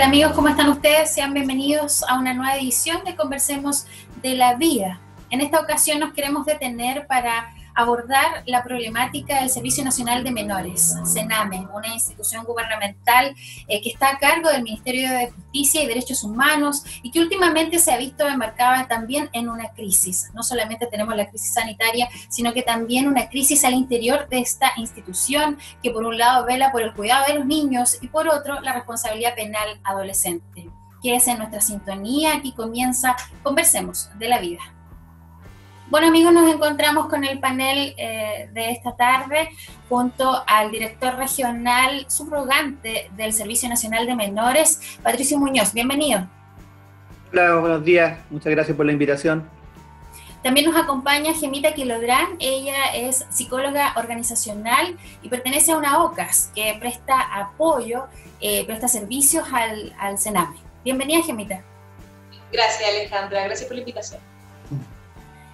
amigos, ¿cómo están ustedes? Sean bienvenidos a una nueva edición de Conversemos de la Vida. En esta ocasión nos queremos detener para abordar la problemática del Servicio Nacional de Menores, CENAME, una institución gubernamental que está a cargo del Ministerio de Justicia y Derechos Humanos y que últimamente se ha visto enmarcada también en una crisis. No solamente tenemos la crisis sanitaria, sino que también una crisis al interior de esta institución que por un lado vela por el cuidado de los niños y por otro la responsabilidad penal adolescente. Quédese en nuestra sintonía, aquí comienza Conversemos de la Vida. Bueno amigos, nos encontramos con el panel de esta tarde junto al director regional subrogante del Servicio Nacional de Menores, Patricio Muñoz. Bienvenido. Hola, buenos días. Muchas gracias por la invitación. También nos acompaña Gemita Quilodrán. Ella es psicóloga organizacional y pertenece a una OCAS que presta apoyo, presta servicios al CENAME. Bienvenida, Gemita. Gracias, Alejandra. Gracias por la invitación.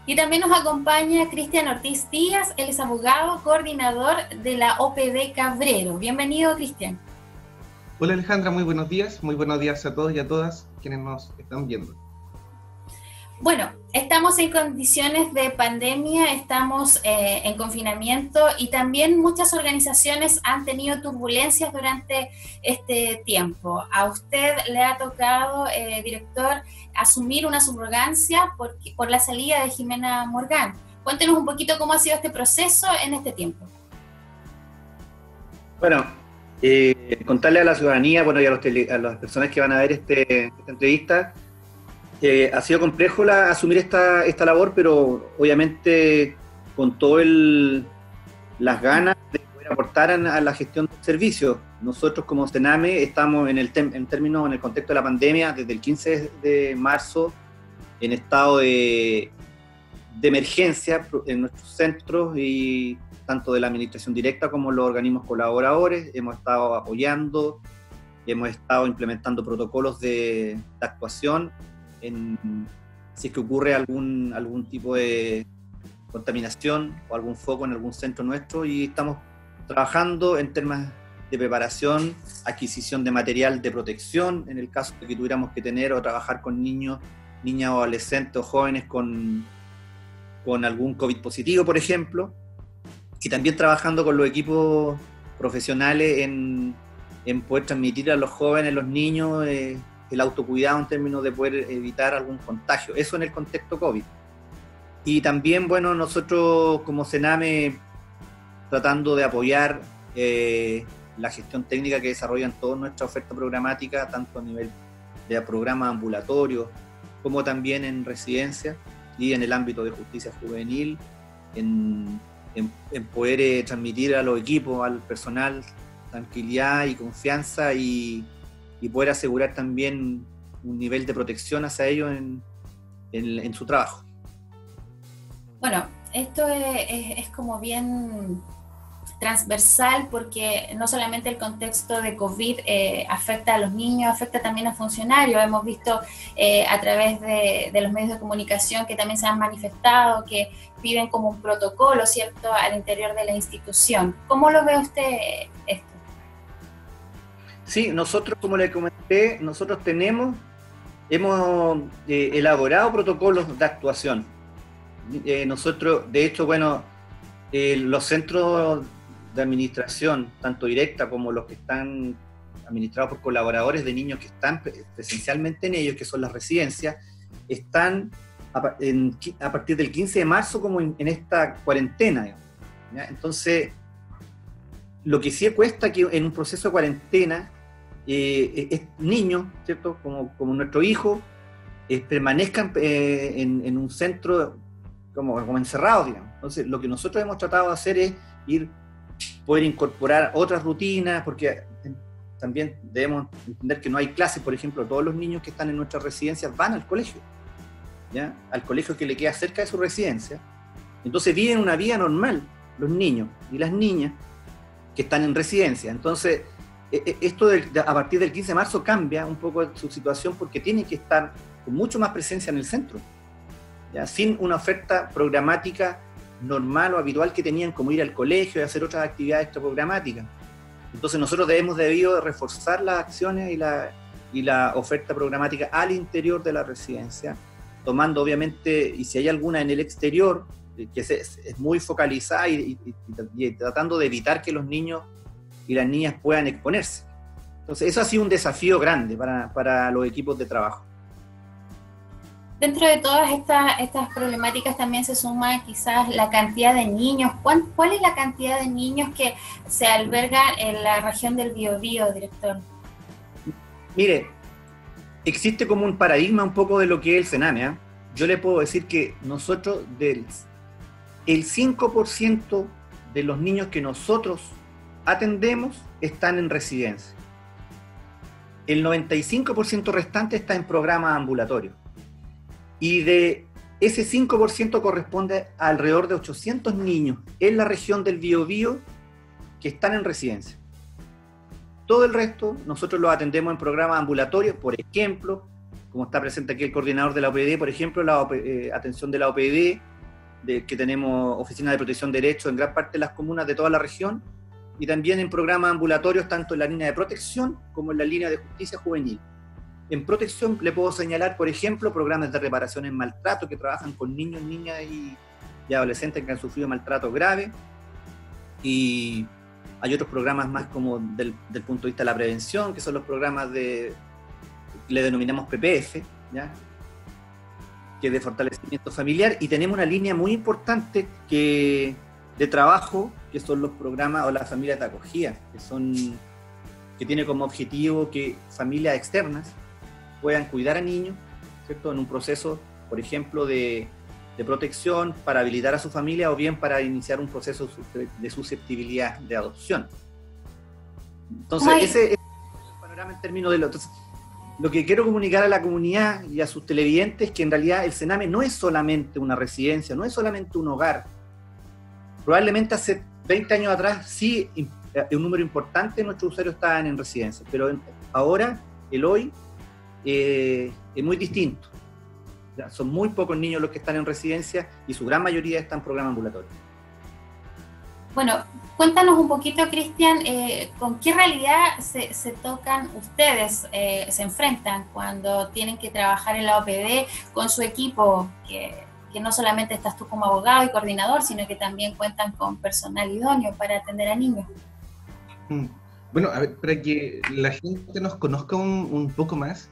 Y también nos acompaña Cristian Ortiz Díaz, él es abogado, coordinador de la OPD Cabrero. Bienvenido, Cristian. Hola Alejandra, muy buenos días a todos y a todas quienes nos están viendo. Bueno, estamos en condiciones de pandemia, estamos en confinamiento y también muchas organizaciones han tenido turbulencias durante este tiempo. A usted le ha tocado, director, asumir una subrogancia por la salida de Jimena Morgan. Cuéntenos un poquito cómo ha sido este proceso en este tiempo. Bueno, contarle a la ciudadanía, bueno, y a las personas que van a ver esta entrevista, ha sido complejo asumir esta labor, pero obviamente con todas las ganas de poder aportar a la gestión del servicio. Nosotros como CENAME estamos en el contexto de la pandemia desde el 15 de marzo en estado de emergencia en nuestros centros, y tanto de la administración directa como los organismos colaboradores hemos estado apoyando, hemos estado implementando protocolos de actuación si es que ocurre algún tipo de contaminación o algún foco en algún centro nuestro, y estamos trabajando en temas de preparación, adquisición de material de protección, en el caso de que tuviéramos que tener o trabajar con niños, niñas o adolescentes o jóvenes con algún COVID positivo, por ejemplo, y también trabajando con los equipos profesionales en poder transmitir a los jóvenes, los niños, el autocuidado en términos de poder evitar algún contagio, eso en el contexto COVID. Y también, bueno, nosotros como CENAME tratando de apoyar la gestión técnica que desarrollan toda nuestra oferta programática, tanto a nivel de programas ambulatorios, como también en residencia y en el ámbito de justicia juvenil, en poder transmitir a los equipos, al personal, tranquilidad y confianza y poder asegurar también un nivel de protección hacia ellos en su trabajo. Bueno, esto es como bien transversal porque no solamente el contexto de COVID afecta a los niños, afecta también a funcionarios. Hemos visto a través de los medios de comunicación que también se han manifestado, que viven como un protocolo, ¿cierto?, al interior de la institución. ¿Cómo lo ve usted esto? Sí, nosotros, como le comenté, hemos elaborado protocolos de actuación. Nosotros, de hecho, bueno, los centros de administración, tanto directa como los que están administrados por colaboradores de niños que están presencialmente en ellos, que son las residencias, están a partir del 15 de marzo como en esta cuarentena, digamos, ¿ya? Entonces, lo que sí cuesta que en un proceso de cuarentena niños, ¿cierto?, como nuestro hijo, permanezcan en un centro como encerrados, digamos. Entonces, lo que nosotros hemos tratado de hacer es poder incorporar otras rutinas, porque también debemos entender que no hay clases. Por ejemplo, todos los niños que están en nuestras residencias van al colegio, ¿ya?, al colegio que le queda cerca de su residencia. Entonces viven una vida normal los niños y las niñas que están en residencia. Entonces, esto a partir del 15 de marzo cambia un poco su situación, porque tiene que estar con mucho más presencia en el centro, ¿ya?, sin una oferta programática normal o habitual que tenían, como ir al colegio y hacer otras actividades extraprogramáticas. Entonces nosotros hemos debido reforzar las acciones y y la oferta programática al interior de la residencia, tomando obviamente, y si hay alguna en el exterior, que es muy focalizada y tratando de evitar que los niños y las niñas puedan exponerse. Entonces eso ha sido un desafío grande para los equipos de trabajo. Dentro de todas estas problemáticas también se suma quizás la cantidad de niños. ¿Cuál es la cantidad de niños que se albergan en la región del Biobío, director? Mire, existe como un paradigma un poco de lo que es el Sename, ¿eh? Yo le puedo decir que nosotros, el 5% de los niños que nosotros atendemos están en residencia. El 95% restante está en programas ambulatorios. Y de ese 5% corresponde a alrededor de 800 niños en la región del Biobío que están en residencia. Todo el resto nosotros los atendemos en programas ambulatorios, por ejemplo, como está presente aquí el coordinador de la OPD, por ejemplo, la atención de la OPD, que tenemos oficinas de protección de derechos en gran parte de las comunas de toda la región, y también en programas ambulatorios, tanto en la línea de protección como en la línea de justicia juvenil. En protección le puedo señalar, por ejemplo, programas de reparación en maltrato que trabajan con niños, niñas y adolescentes que han sufrido maltrato grave. Y hay otros programas más como del punto de vista de la prevención, que son los programas le denominamos PPF, ¿ya? Que es de fortalecimiento familiar. Y tenemos una línea muy importante de trabajo, que son los programas o las familias de acogida, que tiene como objetivo que familias externas puedan cuidar a niños, ¿cierto? En un proceso, por ejemplo, de protección para habilitar a su familia o bien para iniciar un proceso de susceptibilidad de adopción. Entonces, ese es el panorama en términos de entonces, lo que quiero comunicar a la comunidad y a sus televidentes es que en realidad el Sename no es solamente una residencia, no es solamente un hogar. Probablemente hace 20 años atrás sí un número importante de nuestros usuarios estaban en residencia, pero ahora, hoy, es muy distinto. Ya, son muy pocos niños los que están en residencia y su gran mayoría están en programa ambulatorio. Bueno, cuéntanos un poquito, Cristian, ¿con qué realidad se tocan ustedes, se enfrentan cuando tienen que trabajar en la OPD con su equipo, que no solamente estás tú como abogado y coordinador, sino que también cuentan con personal idóneo para atender a niños? Bueno, a ver, para que la gente nos conozca un poco más,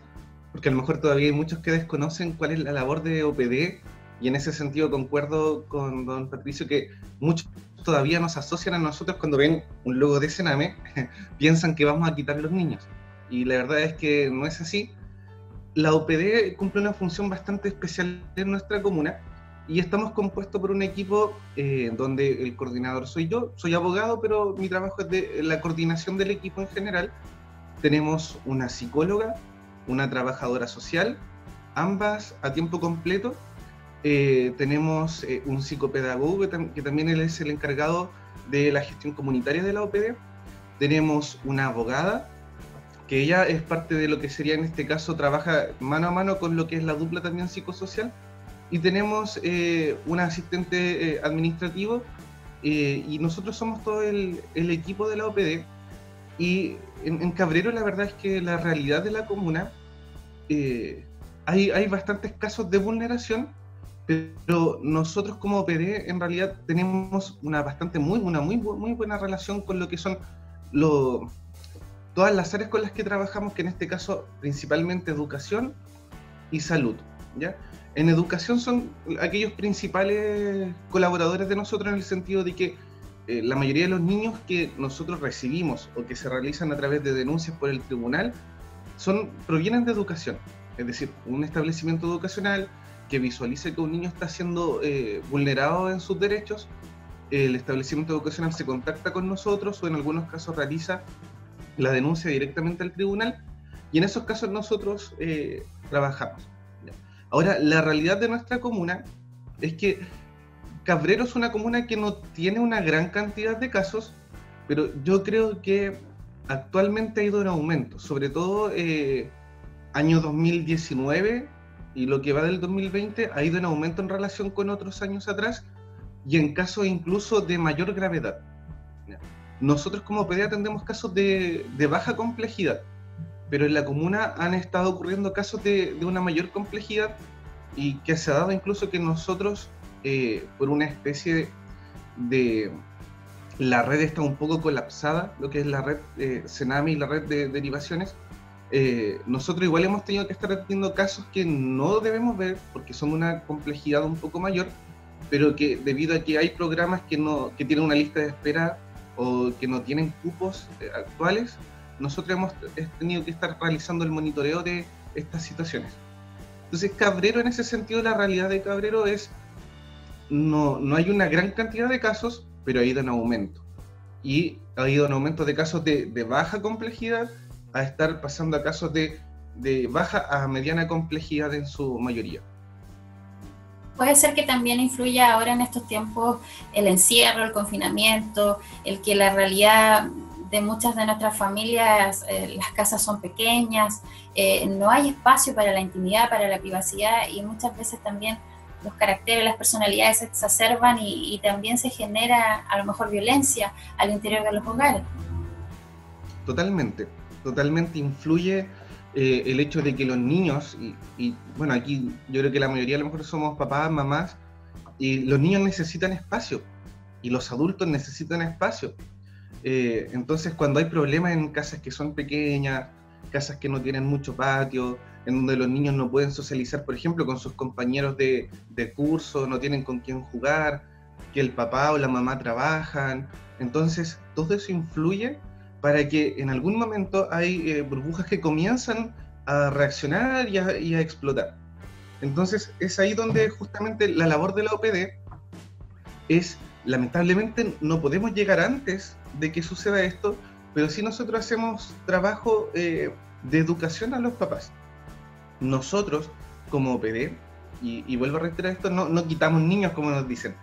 porque a lo mejor todavía hay muchos que desconocen cuál es la labor de OPD, y en ese sentido concuerdo con don Patricio que muchos todavía nos asocian a nosotros cuando ven un logo de Sename, piensan que vamos a quitar a los niños, y la verdad es que no es así. La OPD cumple una función bastante especial en nuestra comuna, y estamos compuestos por un equipo donde el coordinador soy yo, soy abogado, pero mi trabajo es de la coordinación del equipo en general. Tenemos una psicóloga, una trabajadora social, ambas a tiempo completo. Tenemos un psicopedagogo que también él es el encargado de la gestión comunitaria de la OPD. Tenemos una abogada, que ella es parte de lo que sería en este caso, trabaja mano a mano con lo que es la dupla también psicosocial. Y tenemos un asistente administrativo, y nosotros somos todo el equipo de la OPD. Y en Cabrero la verdad es que la realidad de la comuna, hay bastantes casos de vulneración, pero nosotros como OPD en realidad tenemos una muy buena relación con lo que son todas las áreas con las que trabajamos, que en este caso principalmente educación y salud, ¿ya? En educación son aquellos principales colaboradores de nosotros, en el sentido de que la mayoría de los niños que nosotros recibimos o que se realizan a través de denuncias por el tribunal provienen de educación, es decir, un establecimiento educacional que visualice que un niño está siendo vulnerado en sus derechos. El establecimiento educacional se contacta con nosotros o en algunos casos realiza la denuncia directamente al tribunal, y en esos casos nosotros trabajamos. Ahora, la realidad de nuestra comuna es que Cabrero es una comuna que no tiene una gran cantidad de casos, pero yo creo que actualmente ha ido en aumento, sobre todo año 2019 y lo que va del 2020 ha ido en aumento en relación con otros años atrás, y en casos incluso de mayor gravedad. Nosotros como OPD atendemos casos de baja complejidad, pero en la comuna han estado ocurriendo casos de una mayor complejidad y que se ha dado incluso que nosotros, por una especie de... La red está un poco colapsada, lo que es la red Senami y la red de derivaciones. Nosotros igual hemos tenido que estar atendiendo casos que no debemos ver porque son de una complejidad un poco mayor, pero que debido a que hay programas que tienen una lista de espera o que no tienen cupos actuales, nosotros hemos tenido que estar realizando el monitoreo de estas situaciones. Entonces Cabrero, en ese sentido, la realidad de Cabrero es, no hay una gran cantidad de casos, pero ha ido en aumento. Y ha ido en aumento de casos de baja complejidad a estar pasando a casos de baja a mediana complejidad en su mayoría. Puede ser que también influya ahora en estos tiempos el encierro, el confinamiento, el que la realidad de muchas de nuestras familias, las casas son pequeñas, no hay espacio para la intimidad, para la privacidad, y muchas veces también los caracteres, las personalidades se exacerban y también se genera a lo mejor violencia al interior de los hogares. Totalmente influye el hecho de que los niños, y bueno, aquí yo creo que la mayoría a lo mejor somos papás, mamás, y los niños necesitan espacio, y los adultos necesitan espacio. Entonces cuando hay problemas en casas que son pequeñas, casas que no tienen mucho patio, en donde los niños no pueden socializar, por ejemplo, con sus compañeros de curso, no tienen con quién jugar, que el papá o la mamá trabajan, entonces todo eso influye para que en algún momento hay burbujas que comienzan a reaccionar y a explotar. Entonces es ahí donde justamente la labor de la OPD es, lamentablemente no podemos llegar antes de que suceda esto, pero sí nosotros hacemos trabajo de educación a los papás. Nosotros como OPD, y vuelvo a reiterar esto, no quitamos niños como nos dicen.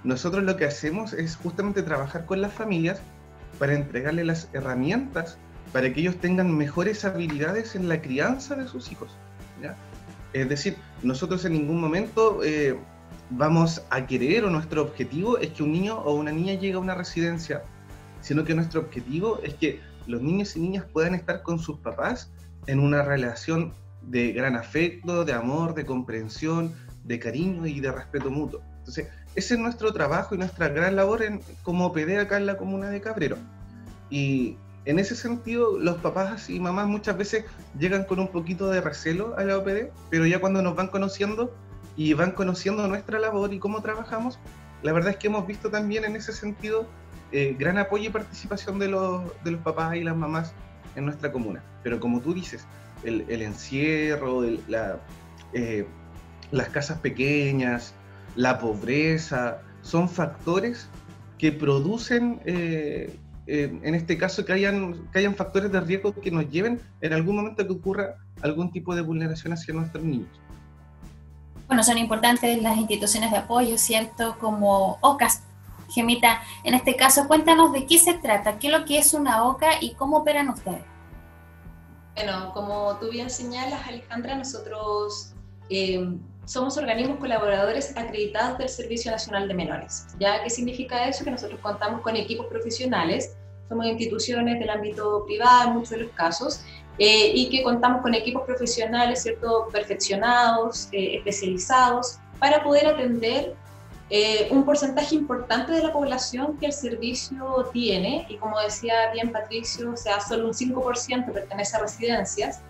Nosotros lo que hacemos es justamente trabajar con las familias para entregarles las herramientas para que ellos tengan mejores habilidades en la crianza de sus hijos, ¿ya? Es decir, nosotros en ningún momento vamos a querer, o nuestro objetivo es que un niño o una niña llegue a una residencia, sino que nuestro objetivo es que los niños y niñas puedan estar con sus papás en una relación de gran afecto, de amor, de comprensión, de cariño y de respeto mutuo. Entonces, ese es nuestro trabajo y nuestra gran labor como OPD acá en la comuna de Cabrero. Y en ese sentido, los papás y mamás muchas veces llegan con un poquito de recelo a la OPD, pero ya cuando nos van conociendo y van conociendo nuestra labor y cómo trabajamos, la verdad es que hemos visto también en ese sentido gran apoyo y participación de los papás y las mamás en nuestra comuna. Pero como tú dices, el encierro, las casas pequeñas, la pobreza, son factores que producen, en este caso, que hayan factores de riesgo que nos lleven en algún momento a que ocurra algún tipo de vulneración hacia nuestros niños. Bueno, son importantes las instituciones de apoyo, ¿cierto? Como OCAS. Gemita, en este caso, cuéntanos de qué se trata, qué es lo que es una OCA y cómo operan ustedes. Bueno, como tú bien señalas, Alejandra, nosotros somos organismos colaboradores acreditados del Servicio Nacional de Menores. ¿Ya? ¿Qué significa eso? Que nosotros contamos con equipos profesionales, somos instituciones del ámbito privado en muchos de los casos, y que contamos con equipos profesionales, ¿cierto?, perfeccionados, especializados, para poder atender un porcentaje importante de la población que el servicio tiene, y como decía bien Patricio, o sea, solo un 5% pertenece a residencias.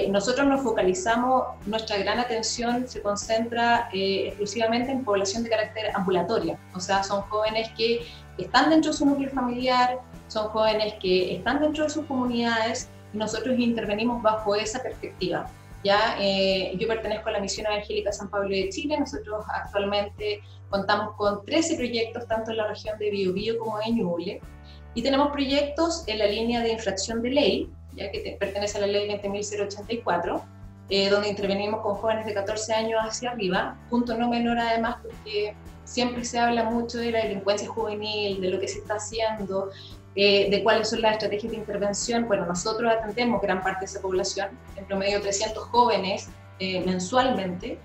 Nosotros nos focalizamos, nuestra gran atención se concentra exclusivamente en población de carácter ambulatoria, o sea, son jóvenes que están dentro de su núcleo familiar, son jóvenes que están dentro de sus comunidades, y nosotros intervenimos bajo esa perspectiva. ¿Ya? Yo pertenezco a la Misión Evangélica San Pablo de Chile. Nosotros actualmente contamos con 13 proyectos, tanto en la región de Biobío como en Ñuble, y tenemos proyectos en la línea de infracción de ley, ya que pertenece a la ley 20.084, donde intervenimos con jóvenes de 14 años hacia arriba, punto no menor además, porque siempre se habla mucho de la delincuencia juvenil, de lo que se está haciendo, de cuáles son las estrategias de intervención. Bueno, nosotros atendemos gran parte de esa población, en promedio 300 jóvenes mensualmente,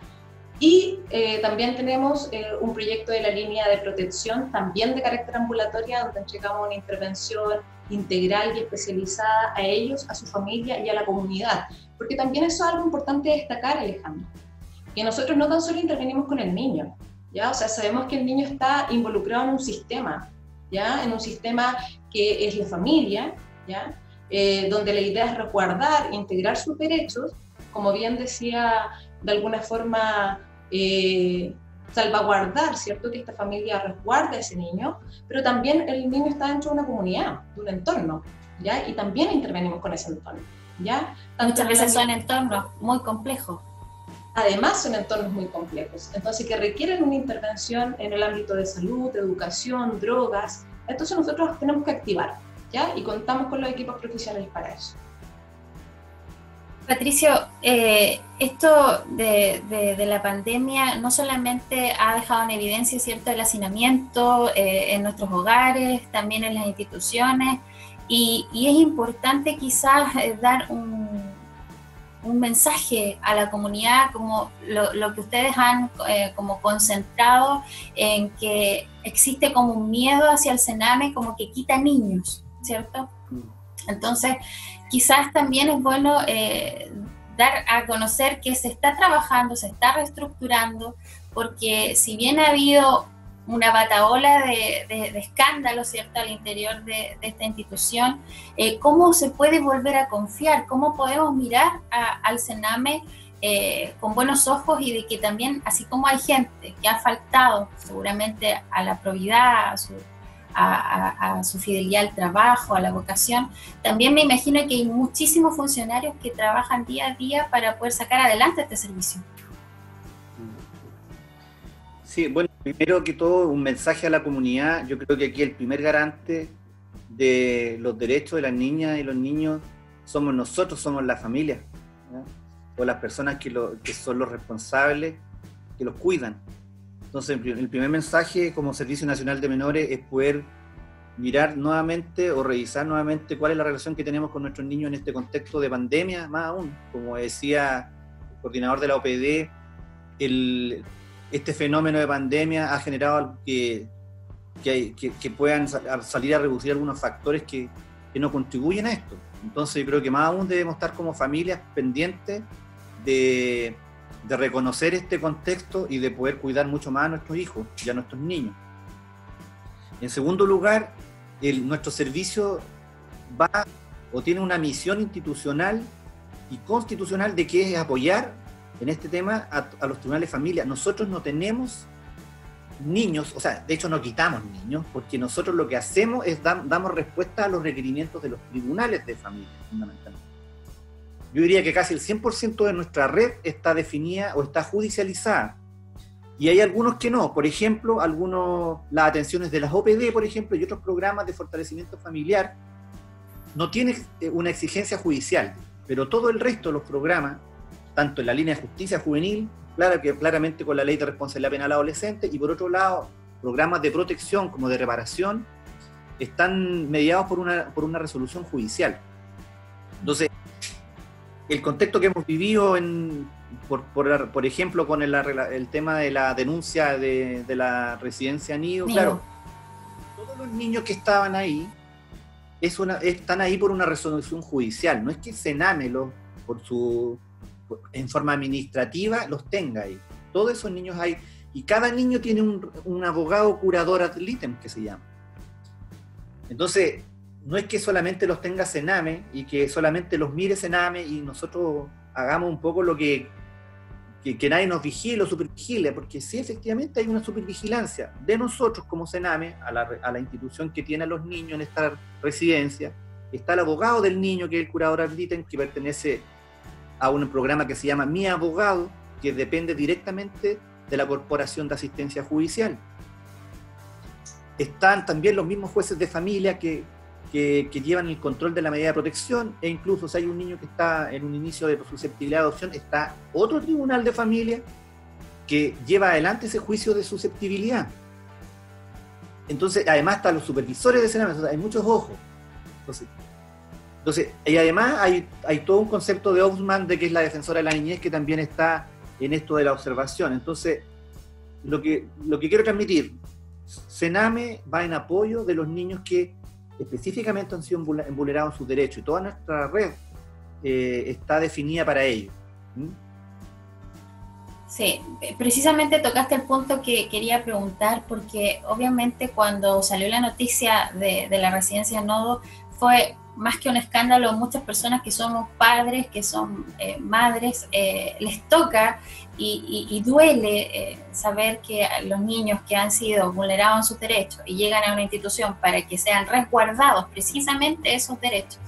y también tenemos un proyecto de la línea de protección, también de carácter ambulatoria, donde entregamos una intervención integral y especializada a ellos, a su familia y a la comunidad. Porque también eso es algo importante de destacar, Alejandro, que nosotros no tan solo intervenimos con el niño, ¿ya? O sea, sabemos que el niño está involucrado en un sistema, ¿ya? En un sistema que es la familia, ¿ya? Donde la idea es resguardar e integrar sus derechos, como bien decía, de alguna forma salvaguardar, ¿cierto? Que esta familia resguarde a ese niño, pero también el niño está dentro de una comunidad, de un entorno, ¿ya? Y también intervenimos con ese entorno, ¿ya? Muchas veces son entornos muy complejos. Además son entornos muy complejos, entonces que requieren una intervención en el ámbito de salud, educación, drogas. Entonces nosotros tenemos que activar, ¿ya? Y contamos con los equipos profesionales para eso. Patricio, esto de la pandemia no solamente ha dejado en evidencia, ¿cierto?, el hacinamiento en nuestros hogares, también en las instituciones, y es importante quizás dar un mensaje a la comunidad, como lo que ustedes han como concentrado en que existe como un miedo hacia el Sename, como que quita niños, ¿cierto? Entonces, quizás también es bueno dar a conocer que se está trabajando, se está reestructurando, porque si bien ha habido una batahola de escándalos, ¿cierto?, al interior de esta institución, ¿cómo se puede volver a confiar? ¿Cómo podemos mirar al Sename con buenos ojos y de que también, así como hay gente que ha faltado seguramente a la probidad, a su fidelidad al trabajo, a la vocación, también me imagino que hay muchísimos funcionarios que trabajan día a día para poder sacar adelante este servicio? Sí, bueno, primero que todo, un mensaje a la comunidad. Yo creo que aquí el primer garante de los derechos de las niñas y los niños somos nosotros, somos la familia, ¿no? O las personas que son los responsables, que los cuidan. Entonces, el primer mensaje como Servicio Nacional de Menores es poder mirar nuevamente o revisar nuevamente cuál es la relación que tenemos con nuestros niños en este contexto de pandemia, más aún. Como decía el coordinador de la OPD, este fenómeno de pandemia ha generado que puedan salir a reducir algunos factores que no contribuyen a esto. Entonces yo creo que más aún debemos estar como familias pendientes de reconocer este contexto y de poder cuidar mucho más a nuestros hijos y a nuestros niños. En segundo lugar, nuestro servicio va o tiene una misión institucional y constitucional de que es apoyar en este tema a los tribunales de familia. Nosotros no tenemos niños, o sea, de hecho no quitamos niños, porque nosotros lo que hacemos es damos respuesta a los requerimientos de los tribunales de familia, fundamentalmente. Yo diría que casi el 100% de nuestra red está definida o está judicializada. Y hay algunos que no. Por ejemplo, las atenciones de las OPD, por ejemplo, y otros programas de fortalecimiento familiar, no tienen una exigencia judicial, pero todo el resto de los programas, tanto en la línea de justicia juvenil, claramente con la ley de responsabilidad penal adolescente, y por otro lado, programas de protección como de reparación, están mediados por una resolución judicial. Entonces, el contexto que hemos vivido, por ejemplo, con el tema de la denuncia de la residencia nido, claro, todos los niños que estaban ahí están ahí por una resolución judicial, no es que el Sename en forma administrativa los tenga ahí. Todos esos niños hay, y cada niño tiene un abogado curador ad litem, que se llama. Entonces, no es que solamente los tenga Sename y que solamente los mire Sename y nosotros hagamos un poco lo que nadie nos vigile o supervigile, porque sí, efectivamente hay una supervigilancia de nosotros como Sename a la institución que tiene a los niños en esta residencia. Está el abogado del niño, que es el curador ad litem, que pertenece a un programa que se llama Mi Abogado, que depende directamente de la Corporación de Asistencia Judicial. Están también los mismos jueces de familia que llevan el control de la medida de protección, e incluso si hay un niño que está en un inicio de susceptibilidad de adopción, está otro tribunal de familia que lleva adelante ese juicio de susceptibilidad. Entonces, además están los supervisores de Sename, hay muchos ojos. Entonces, y además hay todo un concepto de Ombudsman, de que es la defensora de la niñez, que también está en esto de la observación. Entonces, lo que quiero transmitir, Sename va en apoyo de los niños que específicamente han sido vulnerados sus derechos, y toda nuestra red está definida para ello. ¿Mm? Sí, precisamente tocaste el punto que quería preguntar, porque obviamente cuando salió la noticia de la residencia Nodo fue más que un escándalo. Muchas personas que somos padres, que son madres, les toca y duele saber que los niños que han sido vulnerados en sus derechos y llegan a una institución para que sean resguardados precisamente esos derechos,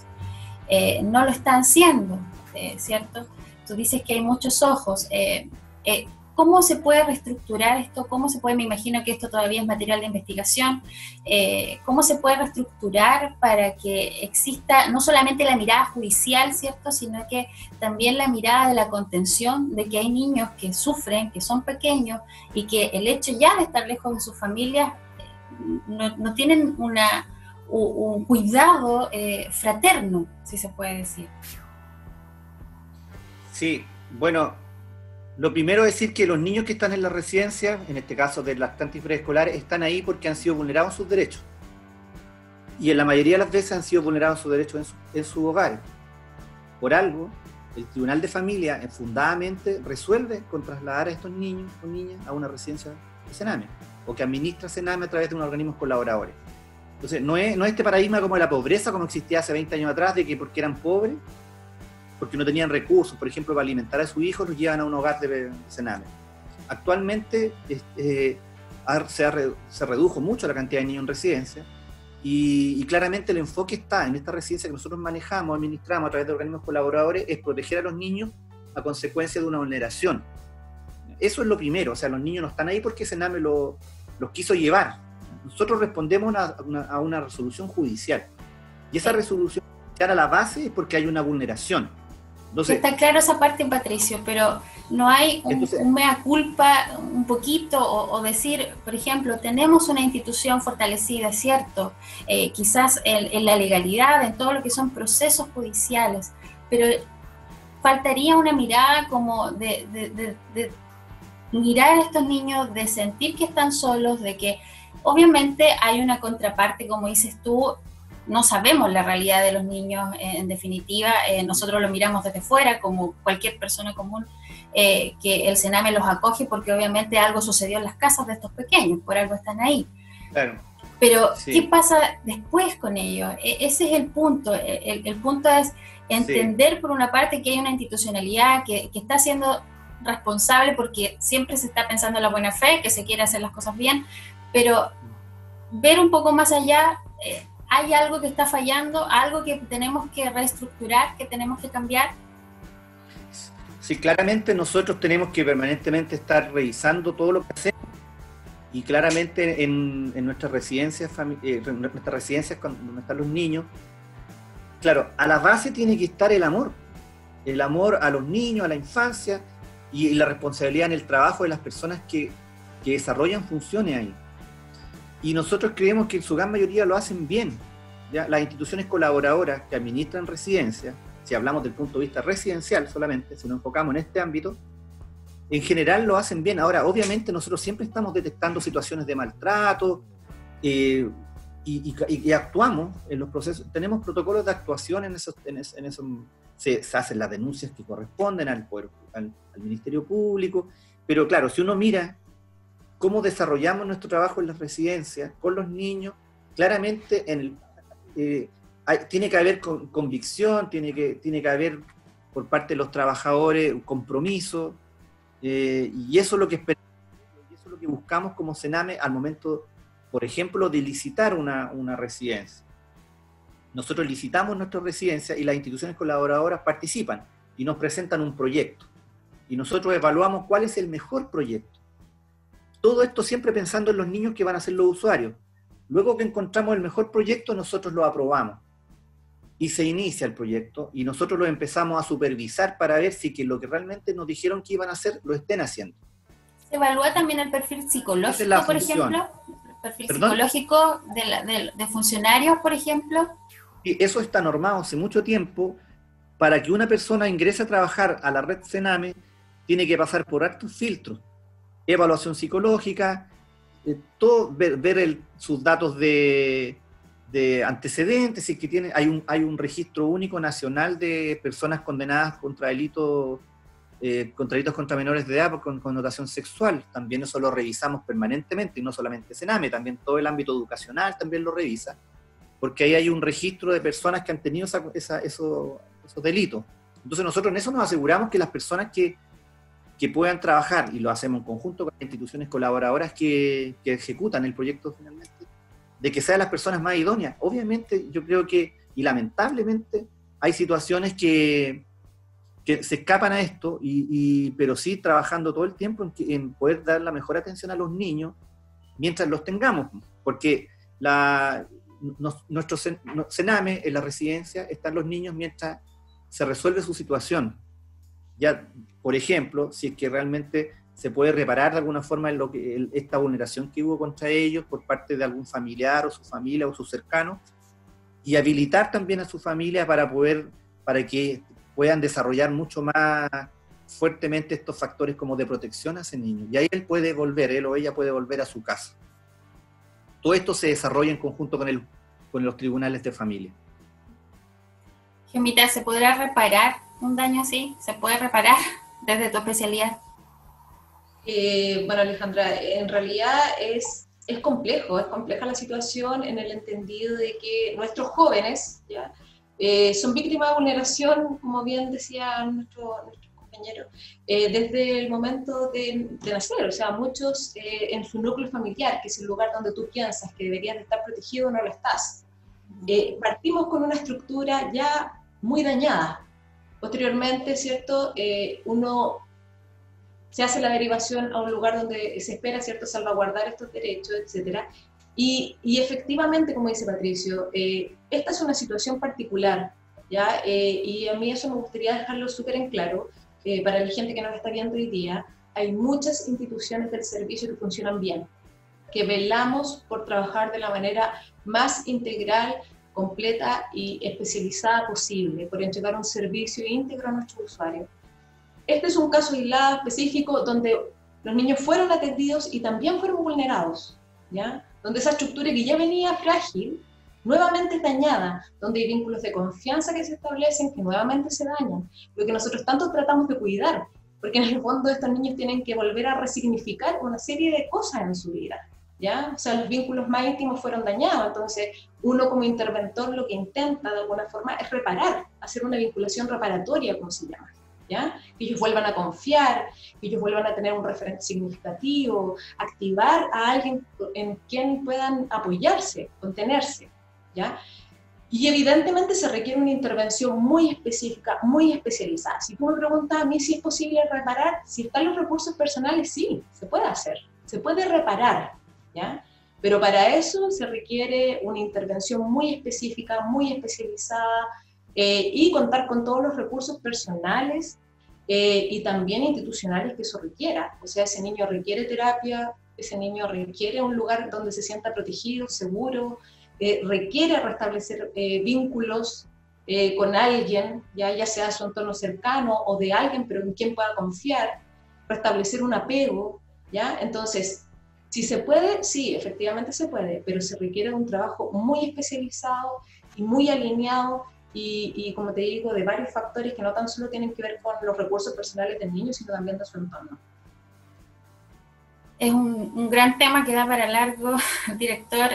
no lo están siendo, ¿cierto? Tú dices que hay muchos ojos. ¿Cómo se puede reestructurar esto? ¿Cómo se puede, me imagino que esto todavía es material de investigación, cómo se puede reestructurar para que exista no solamente la mirada judicial, ¿cierto?, sino que también la mirada de la contención, de que hay niños que sufren, que son pequeños, y que el hecho ya de estar lejos de sus familias no tienen un cuidado fraterno, si se puede decir. Sí, bueno, lo primero es decir que los niños que están en la residencia, en este caso de lactantes y preescolares, están ahí porque han sido vulnerados sus derechos. Y en la mayoría de las veces han sido vulnerados sus derechos en sus hogares. Por algo, el Tribunal de Familia fundadamente resuelve con trasladar a estos niños o niñas a una residencia de Sename, o que administra Sename a través de unos organismos colaboradores. Entonces, no es este paradigma como de la pobreza, como existía hace 20 años atrás, de que porque eran pobres, porque no tenían recursos, por ejemplo, para alimentar a sus hijos, los llevan a un hogar de Sename. Actualmente se redujo mucho la cantidad de niños en residencia, y claramente el enfoque está en esta residencia que nosotros manejamos, administramos a través de organismos colaboradores, es proteger a los niños a consecuencia de una vulneración. Eso es lo primero, o sea, los niños no están ahí porque Sename los quiso llevar. Nosotros respondemos a una resolución judicial, y esa resolución judicial a la base es porque hay una vulneración. Entonces, está claro esa parte, Patricio, pero no hay un mea culpa un poquito, o decir, por ejemplo, tenemos una institución fortalecida, ¿cierto? Quizás en la legalidad, en todo lo que son procesos judiciales, pero faltaría una mirada como de mirar a estos niños, de sentir que están solos, de que obviamente hay una contraparte, como dices tú. No sabemos la realidad de los niños, en definitiva, nosotros lo miramos desde fuera, como cualquier persona común, que el Sename los acoge porque obviamente algo sucedió en las casas de estos pequeños, por algo están ahí. Claro. Pero, sí. ¿Qué pasa después con ellos? Ese es el punto. El punto es entender, por una parte, que hay una institucionalidad que está siendo responsable, porque siempre se está pensando en la buena fe, que se quiere hacer las cosas bien, pero ver un poco más allá. ¿Hay algo que está fallando? ¿Algo que tenemos que reestructurar, que tenemos que cambiar? Sí, claramente nosotros tenemos que permanentemente estar revisando todo lo que hacemos, y claramente en nuestras residencias, donde están los niños, claro, a la base tiene que estar el amor a los niños, a la infancia, y la responsabilidad en el trabajo de las personas que desarrollan funciones ahí. Y nosotros creemos que en su gran mayoría lo hacen bien. ¿Ya? Las instituciones colaboradoras que administran residencias, si hablamos del punto de vista residencial solamente, si nos enfocamos en este ámbito, en general lo hacen bien. Ahora, obviamente nosotros siempre estamos detectando situaciones de maltrato, y actuamos en los procesos. Tenemos protocolos de actuación en esos se hacen las denuncias que corresponden al Ministerio Público, pero claro, si uno mira cómo desarrollamos nuestro trabajo en las residencias con los niños, claramente tiene que haber convicción, tiene que haber por parte de los trabajadores un compromiso, y eso es lo que esperamos, y eso es lo que buscamos como Sename al momento, por ejemplo, de licitar una residencia. Nosotros licitamos nuestra residencia y las instituciones colaboradoras participan y nos presentan un proyecto, y nosotros evaluamos cuál es el mejor proyecto. Todo esto siempre pensando en los niños que van a ser los usuarios. Luego que encontramos el mejor proyecto, nosotros lo aprobamos. Y se inicia el proyecto, y nosotros lo empezamos a supervisar para ver si que lo que realmente nos dijeron que iban a hacer, lo estén haciendo. ¿Se evalúa también el perfil psicológico, por ejemplo? ¿El perfil psicológico de funcionarios, por ejemplo? Y eso está normado hace mucho tiempo. Para que una persona ingrese a trabajar a la red Sename, tiene que pasar por hartos filtros. Evaluación psicológica, todo, ver sus datos de de antecedentes, y que hay un registro único nacional de personas condenadas contra delitos contra menores de edad con connotación sexual. También eso lo revisamos permanentemente, y no solamente Sename, también todo el ámbito educacional también lo revisa, porque ahí hay un registro de personas que han tenido esos delitos. Entonces nosotros en eso nos aseguramos que las personas que puedan trabajar, y lo hacemos en conjunto con las instituciones colaboradoras que ejecutan el proyecto finalmente, de que sean las personas más idóneas. Obviamente yo creo que, y lamentablemente, hay situaciones que se escapan a esto, pero sí trabajando todo el tiempo en poder dar la mejor atención a los niños mientras los tengamos, porque nuestro Sename en la residencia están los niños mientras se resuelve su situación. Ya, por ejemplo, si es que realmente se puede reparar de alguna forma esta vulneración que hubo contra ellos por parte de algún familiar o su familia o sus cercanos, y habilitar también a su familia para que puedan desarrollar mucho más fuertemente estos factores como de protección a ese niño. Y ahí él o ella puede volver a su casa. Todo esto se desarrolla en conjunto con los tribunales de familia. Gemita, ¿se podrá reparar un daño así? ¿Se puede reparar desde tu especialidad? Bueno, Alejandra, en realidad es compleja la situación en el entendido de que nuestros jóvenes ¿ya? Son víctimas de vulneración, como bien decía nuestro compañero, desde el momento de nacer. O sea, muchos en su núcleo familiar, que es el lugar donde tú piensas que deberías de estar protegido, no lo estás. Partimos con una estructura ya muy dañada. Posteriormente, ¿cierto? Uno se hace la derivación a un lugar donde se espera, ¿cierto?, salvaguardar estos derechos, etcétera. Y efectivamente, como dice Patricio, esta es una situación particular, ¿ya? Y a mí eso me gustaría dejarlo súper en claro, para la gente que nos está viendo hoy día. Hay muchas instituciones del servicio que funcionan bien, que velamos por trabajar de la manera más integral, completa y especializada posible, por entregar un servicio íntegro a nuestros usuarios. Este es un caso aislado, específico, donde los niños fueron atendidos y también fueron vulnerados, ¿ya? Donde esa estructura que ya venía frágil, nuevamente es dañada, donde hay vínculos de confianza que se establecen, que nuevamente se dañan, lo que nosotros tanto tratamos de cuidar, porque en el fondo estos niños tienen que volver a resignificar una serie de cosas en su vida, ¿ya? O sea, los vínculos más íntimos fueron dañados, entonces uno como interventor lo que intenta de alguna forma es reparar, hacer una vinculación reparatoria, como se llama. ¿Ya? Que ellos vuelvan a confiar, que ellos vuelvan a tener un referente significativo, activar a alguien en quien puedan apoyarse, contenerse, ¿ya? Y evidentemente se requiere una intervención muy específica, muy especializada. Si tú me preguntas a mí si es posible reparar, si están los recursos personales, sí, se puede hacer, se puede reparar, ¿ya? Pero para eso se requiere una intervención muy específica, muy especializada, y contar con todos los recursos personales y también institucionales que eso requiera. O sea, ese niño requiere terapia, ese niño requiere un lugar donde se sienta protegido, seguro, requiere restablecer vínculos con alguien, ya sea su entorno cercano o de alguien, pero en quien pueda confiar, restablecer un apego, ¿ya? Entonces, si se puede, sí, efectivamente se puede, pero se requiere un trabajo muy especializado y muy alineado, y como te digo, de varios factores que no tan solo tienen que ver con los recursos personales del niño, sino también de su entorno. Es un gran tema que da para largo, director.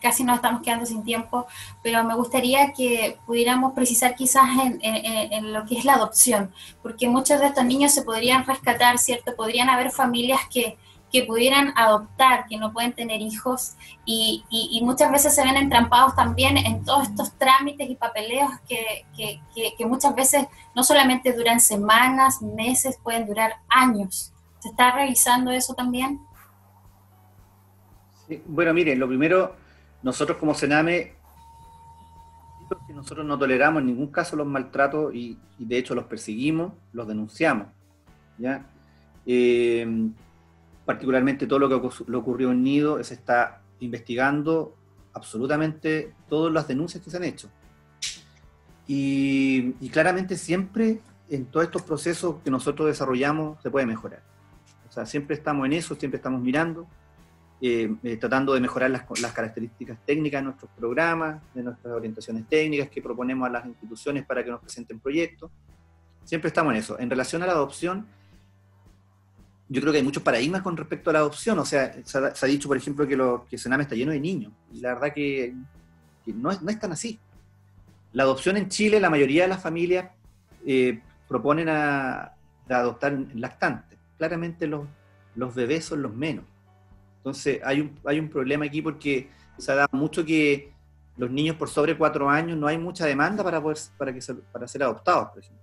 Casi nos estamos quedando sin tiempo, pero me gustaría que pudiéramos precisar quizás en lo que es la adopción, porque muchos de estos niños se podrían rescatar, ¿cierto? Podrían haber familias que pudieran adoptar, que no pueden tener hijos, y muchas veces se ven entrampados también en todos estos trámites y papeleos que muchas veces no solamente duran semanas, meses, pueden durar años. ¿Se está revisando eso también? Sí, bueno, miren, lo primero, nosotros como Sename, nosotros no toleramos en ningún caso los maltratos y de hecho los perseguimos, los denunciamos, ¿ya? Particularmente todo lo que ocurrió en Nido, se está investigando absolutamente todas las denuncias que se han hecho. Y claramente siempre en todos estos procesos que nosotros desarrollamos se puede mejorar. O sea, siempre estamos en eso, siempre estamos mirando. tratando de mejorar las características técnicas de nuestros programas, de nuestras orientaciones técnicas que proponemos a las instituciones para que nos presenten proyectos. Siempre estamos en eso. En relación a la adopción, yo creo que hay muchos paradigmas con respecto a la adopción. O sea, se ha dicho, por ejemplo, que Sename está lleno de niños. Y la verdad que no es tan así. La adopción en Chile, la mayoría de las familias proponen de adoptar lactantes. Claramente los bebés son los menos. Entonces hay un problema aquí porque se ha dado mucho que los niños por sobre 4 años no hay mucha demanda para ser adoptados, por ejemplo.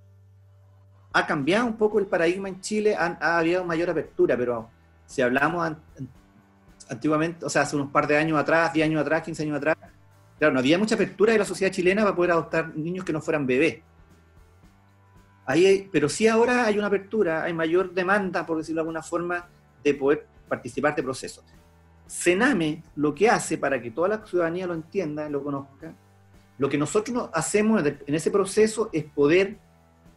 Ha cambiado un poco el paradigma en Chile, ha habido mayor apertura, pero si hablamos antiguamente, o sea, hace unos par de años atrás, 10 años atrás, 15 años atrás, claro, no había mucha apertura de la sociedad chilena para poder adoptar niños que no fueran bebés. Pero sí ahora hay una apertura, hay mayor demanda, por decirlo de alguna forma, de poder participar de procesos. Sename lo que hace, para que toda la ciudadanía lo entienda, lo conozca, lo que nosotros hacemos en ese proceso es poder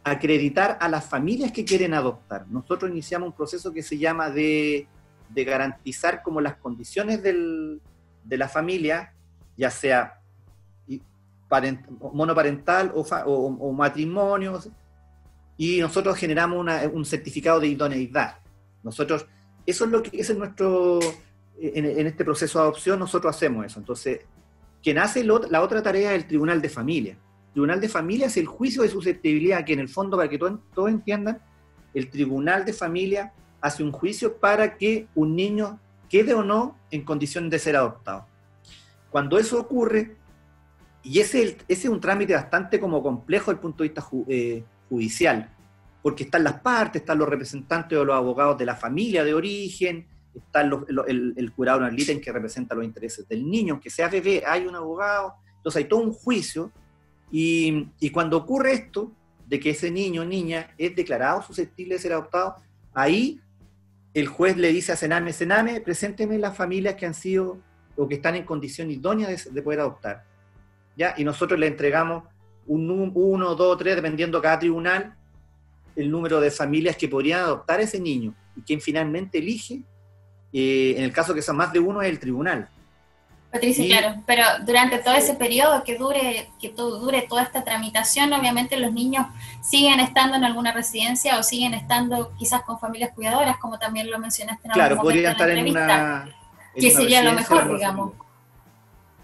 acreditar a las familias que quieren adoptar. Nosotros iniciamos un proceso que se llama de garantizar como las condiciones de la familia, ya sea monoparental o matrimonio, y nosotros generamos un certificado de idoneidad. Eso es nuestro, en este proceso de adopción nosotros hacemos eso. Entonces, quien hace la otra tarea es el Tribunal de Familia. El Tribunal de Familia es el juicio de susceptibilidad, que en el fondo, para que todos entiendan, el Tribunal de Familia hace un juicio para que un niño quede o no en condición de ser adoptado. Cuando eso ocurre, y ese es un trámite bastante como complejo desde el punto de vista judicial, porque están las partes, están los representantes o los abogados de la familia de origen, está el jurado ad litem que representa los intereses del niño, aunque sea bebé, hay un abogado, entonces hay todo un juicio, y cuando ocurre esto, de que ese niño o niña es declarado susceptible de ser adoptado, ahí el juez le dice a Sename, presénteme las familias que han sido o que están en condición idónea de poder adoptar, ¿ya? Y nosotros le entregamos 1, 2, 3, dependiendo cada tribunal, el número de familias que podrían adoptar a ese niño, y quien finalmente elige, en el caso que son más de uno, es el tribunal. Patricia, claro, pero durante todo ese periodo que dure toda esta tramitación, obviamente los niños siguen estando en alguna residencia o siguen estando quizás con familias cuidadoras, como también lo mencionaste en algún momento en la entrevista, que sería lo mejor, digamos.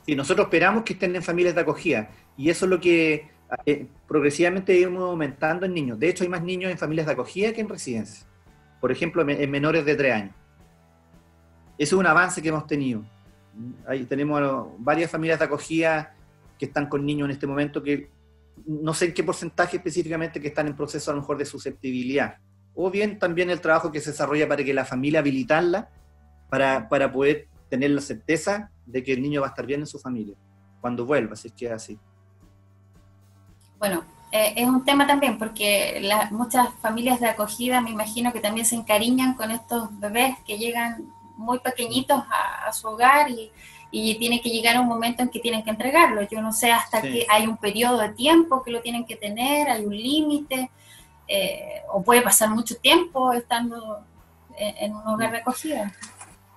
Sí, nosotros esperamos que estén en familias de acogida, y eso es lo que progresivamente iremos aumentando en niños. De hecho, hay más niños en familias de acogida que en residencias. Por ejemplo, en menores de 3 años. Eso es un avance que hemos tenido. Ahí tenemos varias familias de acogida que están con niños en este momento, que no sé en qué porcentaje específicamente, que están en proceso a lo mejor de susceptibilidad. O bien también el trabajo que se desarrolla para que la familia habilitarla para poder tener la certeza de que el niño va a estar bien en su familia cuando vuelva, si es que es así. Bueno, es un tema también, porque muchas familias de acogida me imagino que también se encariñan con estos bebés que llegan muy pequeñitos a su hogar y tiene que llegar un momento en que tienen que entregarlo. Yo no sé hasta que hay un periodo de tiempo que lo tienen que tener, hay un límite, o puede pasar mucho tiempo estando en un hogar de acogida.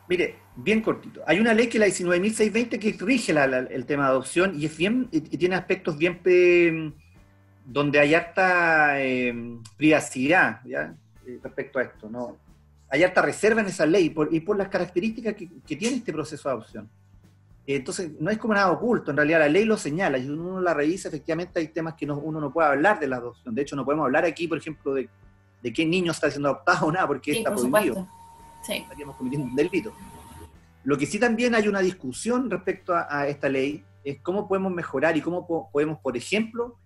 Mire, bien cortito. Hay una ley que es la 19.620 que rige el tema de adopción, y es bien, y tiene aspectos bien donde hay harta privacidad, ¿ya? Respecto a esto, ¿no? Hay harta reserva en esa ley y por las características que tiene este proceso de adopción. Entonces, no es como nada oculto, en realidad la ley lo señala, y uno la revisa, efectivamente hay temas que uno no puede hablar de la adopción. De hecho, no podemos hablar aquí, por ejemplo, de qué niño está siendo adoptado o nada, porque está prohibido. Sí. Estaríamos cometiendo un delito. Lo que sí también hay una discusión respecto a esta ley es cómo podemos mejorar y cómo podemos, por ejemplo,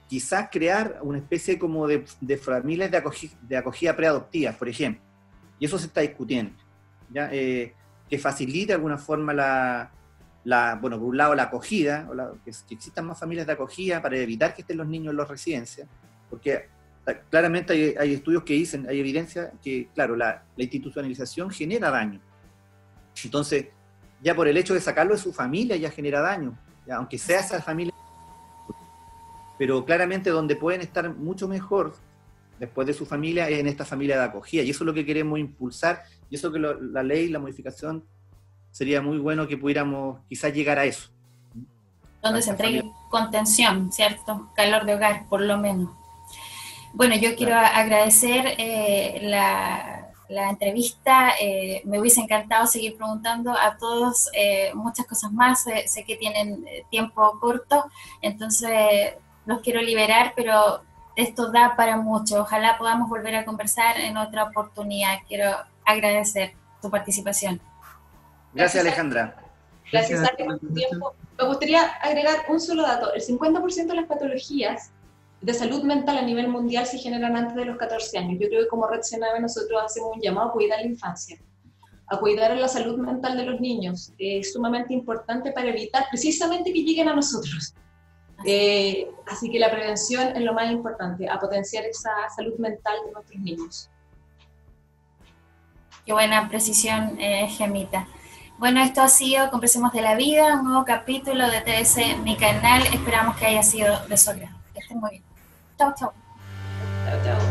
quizás crear una especie como de familias de acogida preadoptivas, por ejemplo. Y eso se está discutiendo, ¿ya? Que facilite de alguna forma bueno, por un lado la acogida, que existan más familias de acogida para evitar que estén los niños en las residencias, porque claramente hay estudios que dicen, hay evidencia que, claro, la institucionalización genera daño. Entonces, ya por el hecho de sacarlo de su familia ya genera daño, ya, aunque sea esa familia. Pero claramente donde pueden estar mucho mejor después de su familia es en esta familia de acogida, y eso es lo que queremos impulsar, y eso que la ley, la modificación sería muy bueno que pudiéramos quizás llegar a eso. Donde se entregue contención, ¿cierto? Calor de hogar, por lo menos. Bueno, yo quiero agradecer la entrevista. Me hubiese encantado seguir preguntando a todos muchas cosas más. Sé que tienen tiempo corto, entonces los quiero liberar, pero esto da para mucho. Ojalá podamos volver a conversar en otra oportunidad. Quiero agradecer tu participación. Gracias, Alejandra. Gracias por tu tiempo. Me gustaría agregar un solo dato. El 50% de las patologías de salud mental a nivel mundial se generan antes de los 14 años. Yo creo que como Red Sename nosotros hacemos un llamado a cuidar la infancia, a cuidar la salud mental de los niños. Es sumamente importante para evitar precisamente que lleguen a nosotros. Así que la prevención es lo más importante, a potenciar esa salud mental de nuestros niños. Qué buena precisión, Gemita. Bueno, esto ha sido Conversemos de la Vida, un nuevo capítulo de TBC, mi canal. Esperamos que haya sido de su agrado. Que estén muy bien. Chau, chau. Chao, chao.